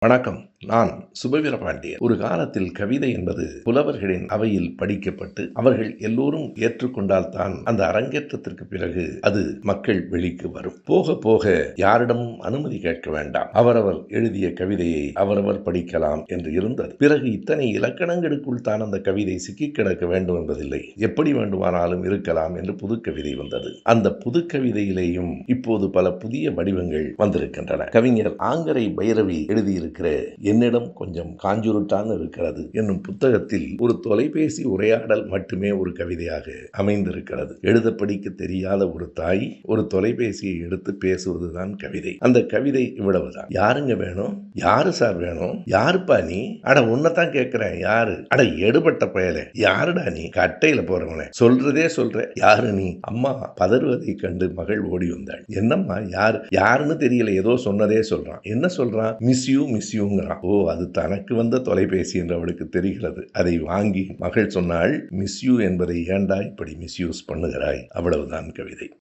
வணக்கம். நான் சுபவீரபாண்டியன். ஒரு காலத்தில் கவிதை என்பது புலவர்களின் அவையில் படிக்கப்பட்டு அவர்கள் எல்லோரும் ஏற்றுக்கொண்டால்தான் அந்த அரங்கேற்றத்திற்கு பிறகு அது மக்கள் வெளிக்கு வரும். போக போக யாரிடமும் அனுமதி கேட்க வேண்டாம், அவரவர் எழுதிய கவிதையை அவரவர் படிக்கலாம் என்று இருந்தது. பிறகு இத்தனை இலக்கணங்களுக்குள் தான் அந்த கவிதை சிக்கி கிடக்க வேண்டும் என்பதில்லை, எப்படி வேண்டுமானாலும் இருக்கலாம் என்று புது கவிதை வந்தது. அந்த புது கவிதையிலேயும் இப்போது பல புதிய வடிவங்கள் வந்திருக்கின்றன. கவிஞர் ஆங்கரை பைரவி எழுதியிருக்கிற என்னிடம் கொஞ்சம் காஞ்சுருட்டான் இருக்கிறது என்னும் புத்தகத்தில் ஒரு தொலைபேசி உரையாடல் மட்டுமே ஒரு கவிதையாக அமைந்திருக்கிறது. எழுத படிக்க தெரியாத ஒரு தாய் ஒரு தொலைபேசியை எடுத்து பேசுவதுதான் கவிதை. அந்த கவிதை இவ்வளவுதான். யாருங்க வேணும்? யாரு சார் வேணும்? யாருப்பா நீ? அட உன்னதான் கேட்கிறேன். யாரு? அட எடுபட்ட பயலே, யாருடா நீ? கட்டையில போறவனே, சொல்றதே சொல்ற, யாரு நீ? அம்மா பதறுவதை கண்டு மகள் ஓடி வந்தாள். என்னம்மா யாரு? யாருன்னு தெரியல, ஏதோ சொன்னதே சொல்றான். என்ன சொல்றான்? மிஸ் யூங்கிறான். ஓ, அது தனக்கு வந்த தொலைபேசி என்று அவளுக்கு தெரிகிறது. அதை வாங்கி மகள் சொன்னாள், மிஸ் யூ என்பதை ஏண்டா இப்படி மிஸ்யூஸ் பண்ணுகிறாய்? அவ்வளவுதான் கவிதை.